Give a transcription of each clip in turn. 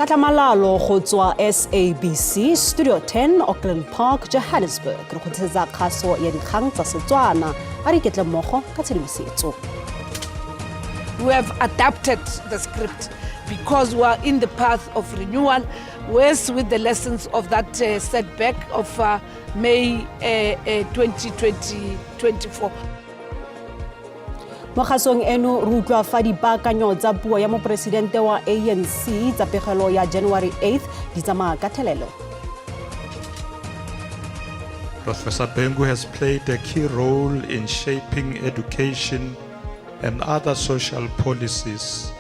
Kgatlamalalo go tswa SABC Studio 10 Auckland Park Johannesburg re go tsetsa kgaso ya dikgang tsa Setswana a re ketle mmogo ka tshedimosetso. We have adapted the script because we are in the path of renewal, with the lessons of that setback of May 2024. Mo kgasong eno re utlwa fa dipaakanyo tsa puo ya mopresidente wa ANC tsa pegelo ya January 8th di tsamaya ka thelelo. Professor Bengu has played a key role in shaping education and other social policies.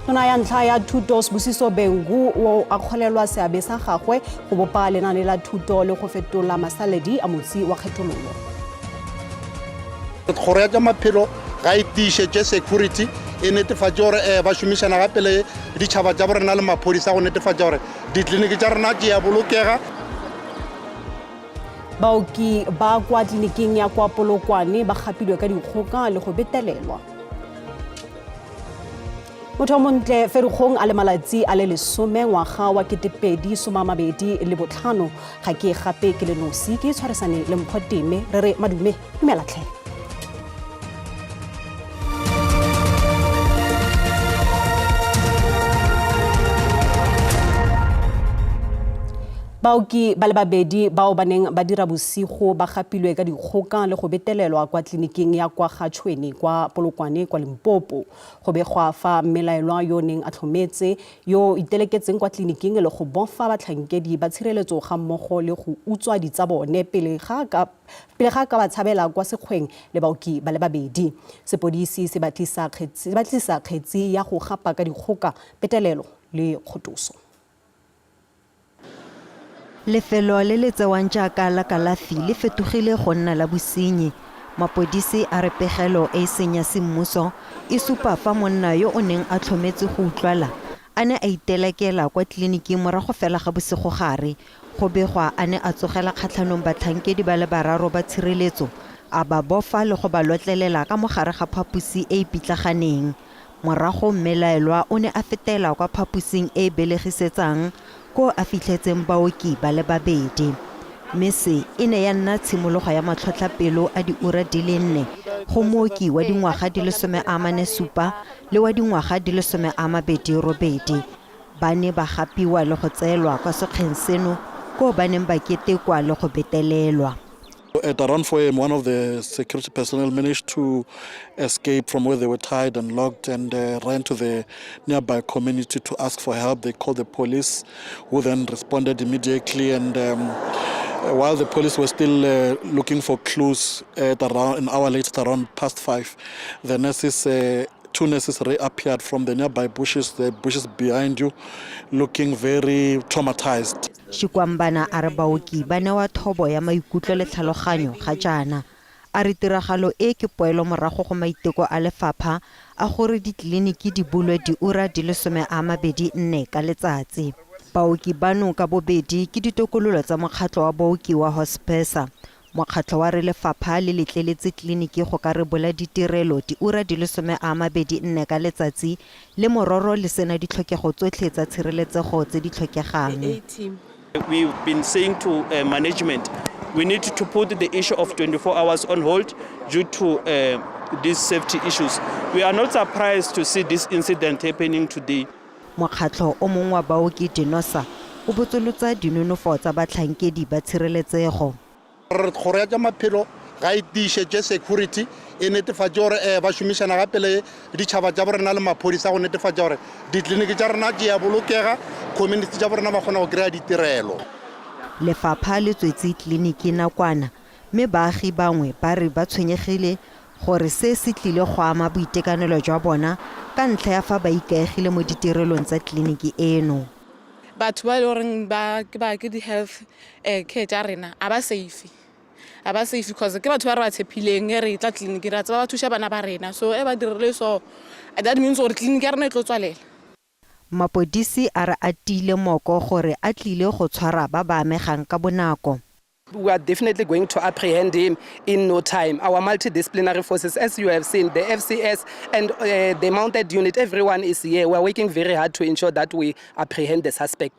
Tona ya ntlha ya thuto Sibusiso Bengu o a kgolelwa seabe sa gagwe go bopa lenane la thuto le go fetola masaledi a motsi wa kgethololo. Gore ya maphelo ga itišetse security e netefatsa gore ba šomišana gape le ditšhaba tša borena le maphodisa go netefatsa gore ditleliniki tša rena di a bolokega. Baoki ba kwa tleliniking ya kwa Polokwane ba gapilwe ka dikgoka le go betelelwa. Motho montle Ferikgong a le malatsi a le 10 ngwaga wa 2025 ga ke gape ke le nosi ke tshwarisane le Mphoteme re re madume dumelatlhe. Baoki ba le babedi bao ba neng ba dira bosigo ba gapilwe ka dikgoka le go betelelwa kwa tleliniking ya kwa Gatšhweni kwa Polokwane kwa Limpopo go begwa fa mmelaelwa yo neng a tlhometse yo iteleketseng kwa tleliniking le go bofa batlhankedi ba tshireletso ga mmogo le go utswa ditsa bone pele ga ka ba tshabela kwa sekgweng le baoki ba le babedi. Sepodisi se batlisa kgetsi ya go gapa ka dikgoka, betelelo le kgotoso. Lefelo le le tsewang jaaka la kalafi le fetogile go nna la bosenyi. Mapodisi a re pegelo e senya semmuso e supa fa monna yo o neng a tlhometse go utlwala a ne a itelekela kwa tleliniking morago fela ga bosigo gare go begwa a ne a tsogela kgatlhanong batlhankedi ba le bararo ba tshireletso a ba bofa le go ba lotlelela ka mogare ga phaposi e pitlaganeng. Morago mmelaelwa o ne a fetela kwa phapusing e belegisetsang ko a fitlhetseng baoki ba le babedi. Mese e ne ya nna tshimologo ya matlhotlhapelo a diura di le 4 go mooki wa dingwaga di le 47 le wa dingwaga di le 28 ba ne ba gapiwa le go tseelwa kwa sekgeng seno ko ba neng ba ketekwa le go betelelwa. At around 4 a.m., one of the security personnel managed to escape from where they were tied and locked and ran to the nearby community to ask for help. They called the police, who then responded immediately. And while the police were still looking for clues at around an hour later, around past 5, the nurses, 2 nurses reappeared from the nearby bushes, the bushes behind you, looking very traumatized. Shikwambana a re baoki ba newa thobo ya maikutlo le tlhaloganyo ga jaana. A re tiragalo e ke poelo morago go maiteko a lefapha a gore ditleliniki di bulwe diura di le 24 ka letsatsi. Baoki bano ka bobedi ke ditokololo tsa mokgatlho wa baoki wa Hospesa. Mokgatlho wa re lefapha le letleletse tleliniki go ka rebola ditirelo diura di le 24 ka letsatsi le mororo le sena ditlhokego tsotlhe tsa tshireletsego tse di tlhokegang. We've been saying to management, we need to put the issue of 24 hours on hold due to these safety issues. We are not surprised to see this incident happening today. Mokgatlho o mongwe wa baoki Dinosa o botsolotsa dinonofo tsa batlhankedi ba tshireletsego. Gore ya maphelo ga itišetse security e netefatsa gore ba šomišana gape le ditšhaba tša borena le maphodisa go netefatsa gore ditleliniki tša rena di a bolokega, community tša borena ba kgona go kry-a ditirelo. Lefapha le tswetse tleliniki nakwana mme baagi bangwe ba re ba tshwenyegile gore se se tlile go ama boitekanelo jwa bona ka ntlha ya fa ba ikaegile mo ditirelong tsa tleliniki eno. Batho ba le goreng ba ke di-health care tša rena a ba safe because ke batho ba re ba tshepileng re tla tleliniki ra tseba ba thuša bana ba rena, so e ba dirile so that means gore tleliniki ya rena e tlo tswalela. Mapodisi a re atile moko gore a tlile go tshwara ba ba amegang ka bonako. We are definitely going to apprehend him in no time. Our multidisciplinary forces, as you have seen, the FCS and the mounted unit, everyone is here. We are working very hard to ensure that we apprehend the suspect.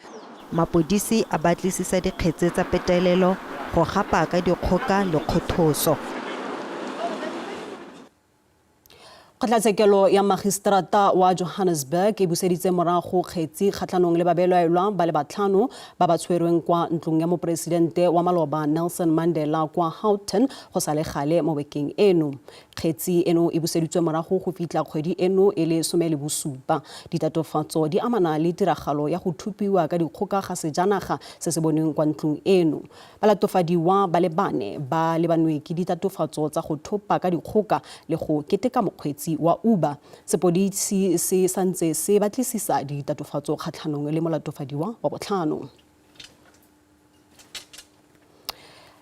Mapodisi a batlisisa dikgetse tsa petelelo go gapa ka dikgoka le kgothoso. Kgotlatshekelo ya Magistrata wa Johannesburg e buseditse morago kgetsi kgatlhanong le babelaelwa ba le batlhano ba ba tshwerweng kwa ntlong ya moporesidente wa maloba Nelson Mandela kwa Houghton go sa le gale mo bekeng eno. Kgetsi eno e buseditswe morago go fitla kgwedi eno e le 17. Ditatofatso di amana le tiragalo ya go thupiwa ka dikgoka ga sejanaga se se boneng kwa ntlong eno. Balatofadiwa ba le bane ba lebanwe ke ditatofatso tsa go thopa ka dikgoka le go keteka mokgweetsi wa Uber. Sepodisi se santse se batlisisa ditatofatso kgatlhanong le molatofadiwa wa botlhano.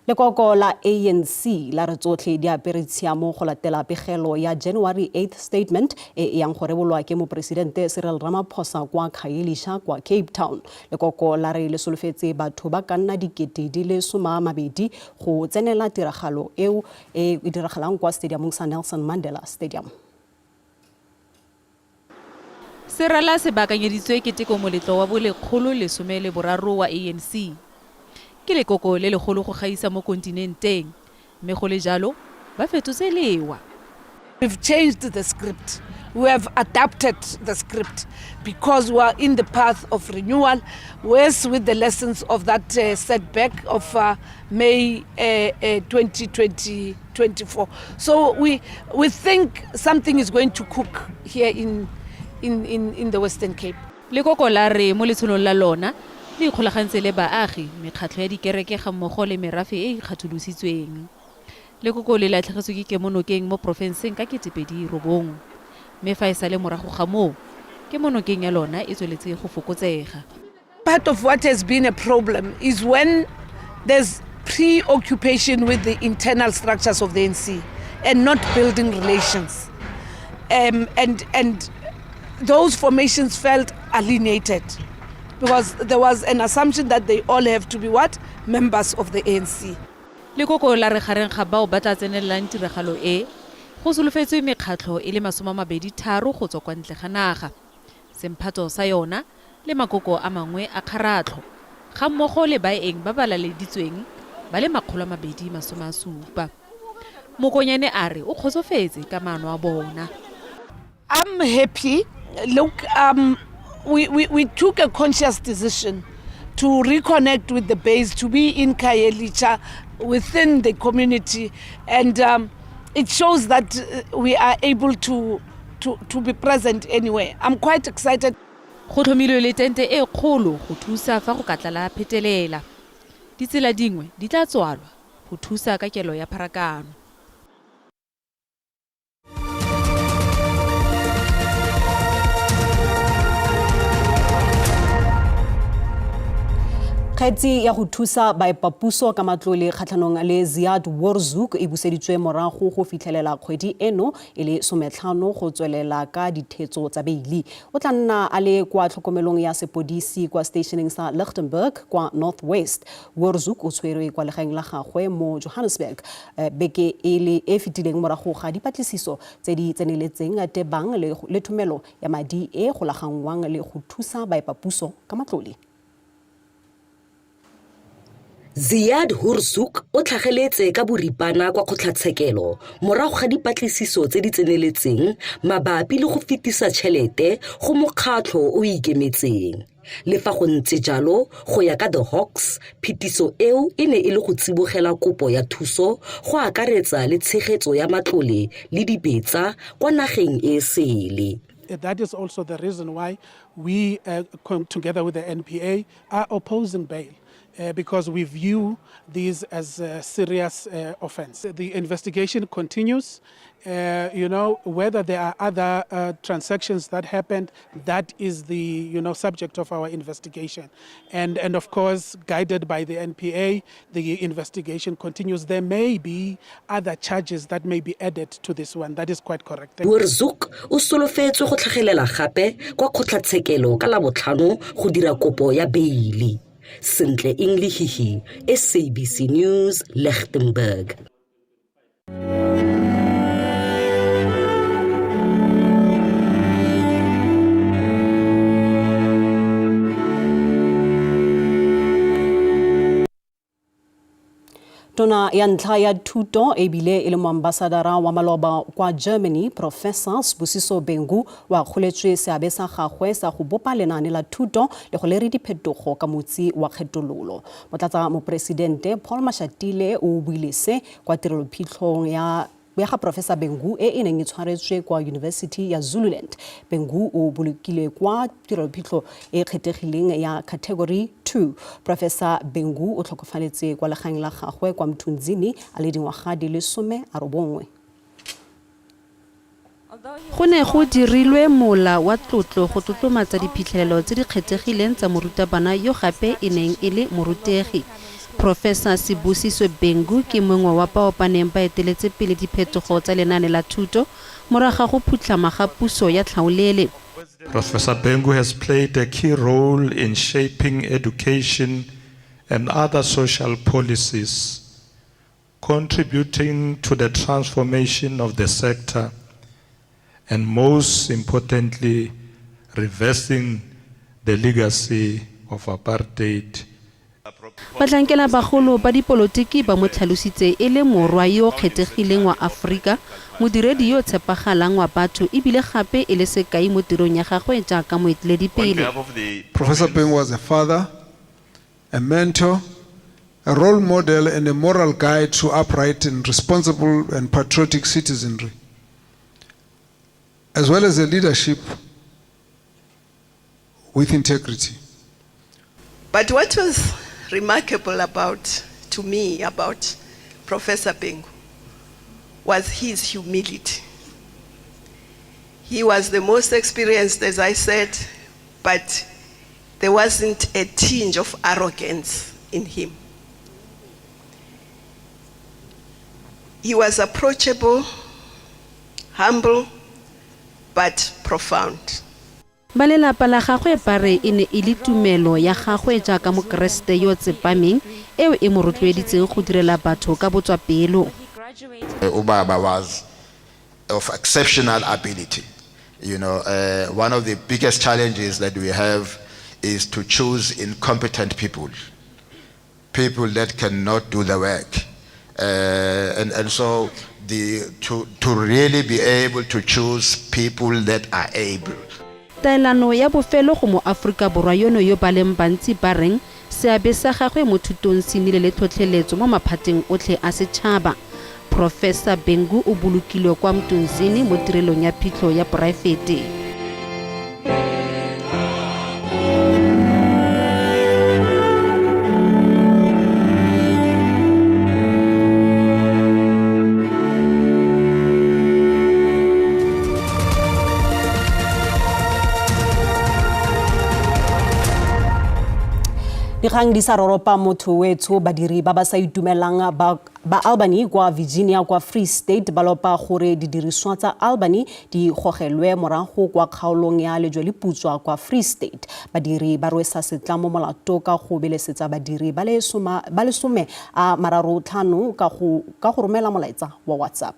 Lekoko la ANC la re tsotlhe di apere tshiamo go latela pegelo ya January 8th statement e yang go rebolwa ke moporesidente Cyril Ramaphosa kwa Khayelitsha kwa Cape Town. Lekoko la re le solofetse batho ba ka nna dikete di le 12 go tsenela tiragalo eo e diragalang kwa stadiumong sa Nelson Mandela Stadium. Serala se bakanyeditswe keteko moletlo wa bolekgolo le 13 wa ANC. Ke lekoko le legolo go gaisa mo kontinenteng mme go le jalo ba fetotse lewa. We've changed the script. We have adapted the script because we are in the path of renewal, whereas with the lessons of that setback of May 2024. So we think something is going to cook here in the Western Cape. Lekoko la re mo letsholong la lona le ikgolagantse le baagi mekgatlho ya dikereke ga mmogo le merafe e ikgatholositsweng. Lekoko le latlhegetswe ke kemonokeng mo profenseng ka 2009 mme fa e sale morago ga moo kemonokeng ya lona e tsweletse go fokotsega. Part of what has been a problem is when there's preoccupation with the internal structures of the ANC and not building relations. And those formations felt alienated, because there was an assumption that they all have to be what? Members of the ANC. Lekoko la re gareng ga bao ba tla tsenelang tiragalo e go solofetswe mekgatlho e le 23 go tswa kwa ntle ga naga. Semphato sa yona le makoko a mangwe a kgaratlho ga mmogo le baeng ba ba laleditsweng ba le 270. Mokonyane a re o kgotsofetse ka maano a bona. I'm happy. Look, we took a conscious decision to reconnect with the base, to be in Khayelitsha within the community, and it shows that we are able to be present anywhere. I'm quite excited. Go tlhomilwe le tente e kgolo go thusa fa go katlala phetelela. Ditsela dingwe di tla tswalwa go thusa ka kelo ya pharakano. Kgetsi ya go thusa baepapuso ka matlole kgatlhanong le Ziad Worzuk e buseditswe morago go fitlhelela kgwedi eno e le 15 go tswelela ka dithetso tsa beili. O tla nna a le kwa tlhokomelong ya sepodisi kwa stationing sa Lichtenburg kwa Northwest. Worzuk o tshwerwe kwa legaeng la gagwe mo Johannesburg. Beke e le e fitileng morago ga dipatlisiso tse di tseneletseng tebang le thomelo ya madi e golagangwang le go thusa baepapuso ka matlole. Ziad Worzuk o tlhageletse ka boripana kwa kgotlatshekelo morago ga dipatlisiso tse di tseneletseng mabapi le go fetisa tšhelete go mokgatlho o ikemetseng. Le fa go ntse jalo go ya ka The Hawks, phetiso eo e ne e le go tsibogela kopo ya thuso go akaretsa le tshegetso ya matlole le dibetsa kwa nageng e sele. That is also the reason why we, together with the NPA, are opposing bail. Because we view these as a serious offense. The investigation continues. Whether there are other transactions that happened, that is the subject of our investigation. And of course, guided by the NPA, the investigation continues. There may be other charges that may be added to this one. That is quite correct. Worzuk o solofetswe go tlhagelela gape kwa kgotlatshekelo ka la botlhano go dira kopo ya beili. Sentle Englihihi, SABC News, Lichtenburg. Tona ya ntlha ya thuto ebile e le moambasadara wa maloba kwa Germany, Professor Sibusiso Bengu wa kgoletswe seabe sa gagwe sa go bopa lenaane la thuto le go leri diphetogo ka motsi wa kgethololo. Motlatsa mopresidente Paul Mashatile o buile se kwa tirelophitlhong ya ga Professor Bengu e neng e tshwaretswe kwa University ya Zululand. Bengu o bolokile kwa tirelophitlho e kgethegileng ya category 2. Professor Bengu o tlhokofaletse kwa legaeng la gagwe kwa Mthunzini a le dingwaga di le 19. Go ne go dirilwe mola wa tlotlo go tlotlomatsa diphitlhelelo tse di kgethegileng tsa morutabana yo gape e neng e le morutegi. Professor Sibusiso Bengu ke mongwe wa bao ba neng ba eteletse pele diphetogo tsa lenaane la thuto moraga go phutlhama ga puso ya tlhaolele. Professor Bengu has played a key role in shaping education and other social policies, contributing to the transformation of the sector, and most importantly, reversing the legacy of apartheid. Batlankela bagolo ba dipolotiki ba mo tlhalositse e le morwa yo kgethegileng wa Afrika, modiredi yo tshepagalang wa batho ebile gape e le sekai mo tirong ya gagwe jaaka moeteledipele. Professor Bengu was a father, a mentor, a role model and a moral guide to upright and responsible and patriotic citizenry, as well as a leadership with integrity. But what was remarkable to me about Professor Bengu was his humility. He was the most experienced, as I said, but there wasn't a tinge of arrogance in him. He was approachable, humble, but profound. Balelapa la gagwe ba re e ne e le tumelo ya gagwe jaaka mokeresete yo tsepameng eo e mo rotloeditseng go direla batho ka botswapelo. Ubaba was of exceptional ability. You know, one of the biggest challenges that we have is to choose incompetent people that cannot do the work. And so to really be able to choose people that are able. Taelano ya bofelo go mo Afrika borwa yono yo baleng bantsi ba reng seabe sa gagwe mo thutong se nnile le tlhotlheletso mo maphateng otlhe a setšhaba. Professor Bengu o bolokilwe kwa Mthunzini mo tirelong ya phitlho ya poraefete. Dikgang di sa roropa motho wetso badiri ba ba sa itumelang ba Albany kwa Virginia kwa Free State ba lopa gore didiriswa tsa Albany di gogelwe morago kwa kgaolong ya Lejweleputswa kwa Free State. Badiri ba rwesa setlamo molato ka go belesetsa badiri ba le 35 ka go romela molaetsa wa WhatsApp.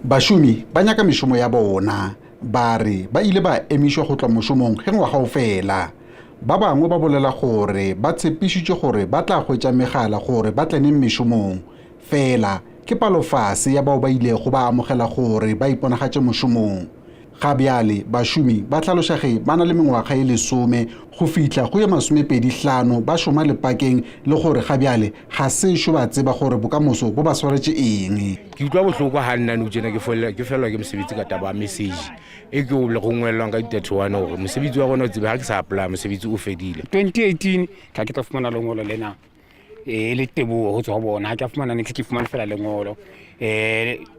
Bashumi ba nyaka mishomo ya bona ba re ba ile ba emishwa go tla moshomong ge ngwaga o fela. Ba bangwe ba bolela gore ba tshepišitše gore ba tla hwetša megala gore ba tlene mešomong fela ke palofase ya bao ba ile go ba amogela gore ba iponagatše mošomong. Gabeale bašomi ba tlhalošage ba na le mengwaga e 10 go fihla go ye 25 ba šoma lepakeng le gore gabeale ga sešo ba tseba gore bokamoso bo ba swaretše eng. Ke utlwa bohloko ha nna no tjena ke felwa ke mosebetsi ka taba message e ke o le go ngwelwa ka 31 gore mosebetsi wa gona o tsebe ha ke sa apply mosebetsi o fedile. 2018 ka ke tla fumana lengolo lena e le tebo ho tswa bona ha ke fumana ne ke fumana fela lengolo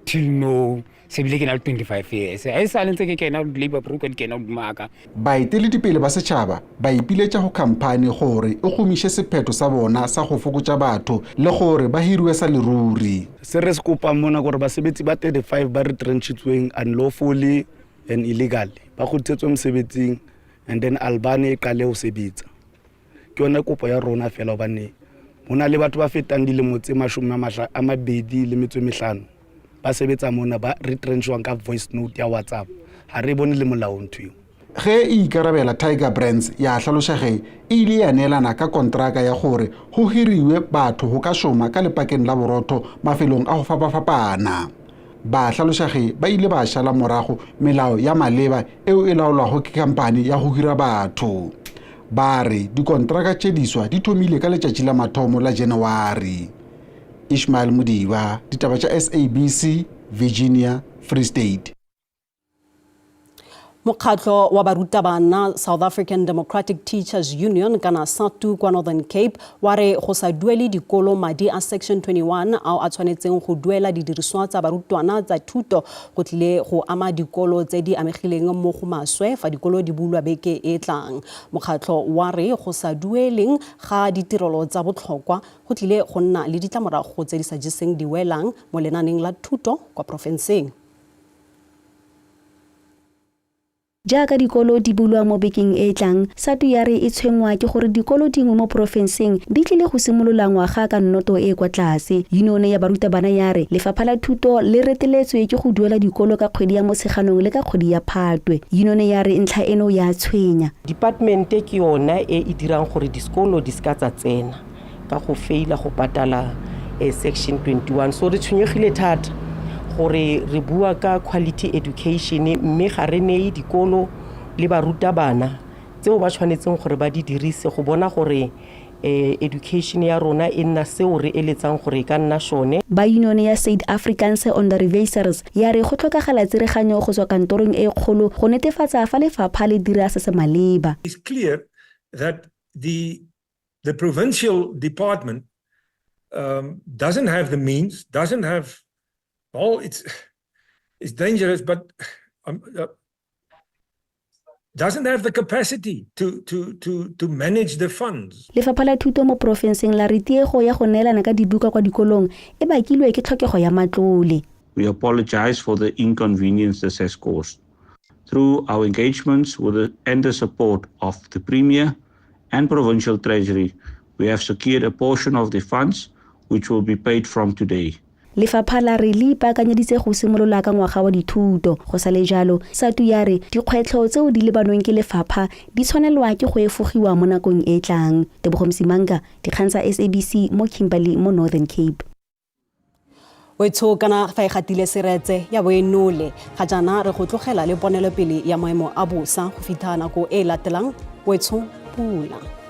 till no se bile ke na 25 years a isa lentse ke kena labor broker ke kena maka ba iteledipele ba setšhaba ba ipiletša go khamphane gore e gomiše sephetho sa bona sa go fokotša batho le gore ba hiriwe sa leruri. Se re skopa mona gore basebetsi ba 35 ba retrenchitsweng unlawfully and illegally ba kgothetswe mosebetsing and then Albania e qale ho sebetsa ke yona kopo ya rona fela hobane mona le batho ba fetang dilemo tse 25 ba sebetsa mona ba retrenchwang ka voice note ya WhatsApp ha re bone le molao ntho ge e ikarabela Tiger Brands ya hlalosa ge ile ya neelana ka kontraka ya gore go hiriwe batho go ka shoma ka lepakeng la borotho mafelong a go fapafapana. Ba hlalosa ge ba ile ba shala morago melao ya maleba eo e laolwago ke kampani ya go hira batho. Ba re dikontraka tše diswa di thomile ka letšatši la mathomo la January. Ishmael Mudiwa, Ditaba tša SABC, Virginia, Free State. Mokgatlo wa barutabana South African Democratic Teachers Union kana SATU kwa Northern Cape wa re go sa duele dikolo madi a Section 21 ao a tshwanetseng go duela didiriswa tsa barutwana tsa thuto go tlile go ama dikolo tse di amegileng mo go maswe fa dikolo di bulwa beke e tlang. Mokgatlo wa re go sa dueleng ga ditirelo tsa botlhokwa go tlile go nna le ditlamorago tse di sa jeseng diwelang mo lenaneng la thuto kwa profenseng. Jaaka dikolo di bulwa mo bekeng e tlang, SATU ya re e tshwengwa ke gore dikolo dingwe mo profenseng di tlile go simolola ngwaga ka nnoto e kwa tlase. Unione ya barutabana ya re lefapha la thuto le reteletswe ke go duela dikolo ka kgwedi ya Motsheganong le ka kgwedi ya Phatwe. Unione ya re ntlha eno ya tshwenya. Department ke yona e dirang gore diskolo di ska tsa tsena ka go feila go patala Section 21. So re tshwenyegile thata gore re bua ka quality education mme ga re nei dikolo le barutabana tseo ba tshwanetseng gore ba di dirise go bona gore education ya rona e nna seo re eletsang gore ka nna shone. Ba Unione ya South Africans on the Revisers ya re go tlhokagala tsereganyo go tswa kantorong e kgolo go netefatsa fa lefapha le dira se se maleba. It's clear that the provincial department doesn't have the means, doesn't have it's dangerous, but doesn't have the capacity to manage the funds. Lefapha la thuto mo profenseng la re tiego ya go neelana ka dibuka kwa dikolong e bakilwe ke tlhokego ya matlole. We apologize for the inconvenience this has caused. Through our engagements and the support of the Premier and Provincial Treasury, we have secured a portion of the funds which will be paid from today. Lefapha la re le ipaakanyeditse go simolola ka ngwaga wa dithuto. Go sa le jalo, SATU ya re dikgwetlho tseo di lebanweng ke lefapha di tshwanelwa ke go efogiwa mo nakong e tlang. Tebogo Msimanga, Dikgang tsa SABC mo Kimberley mo Northern Cape. Wetso kana fa e gatile seretse ya boenole ga jana re go tlogela le ponelopele ya maemo a bosa go fitlha nako e latelang. Wetso pula.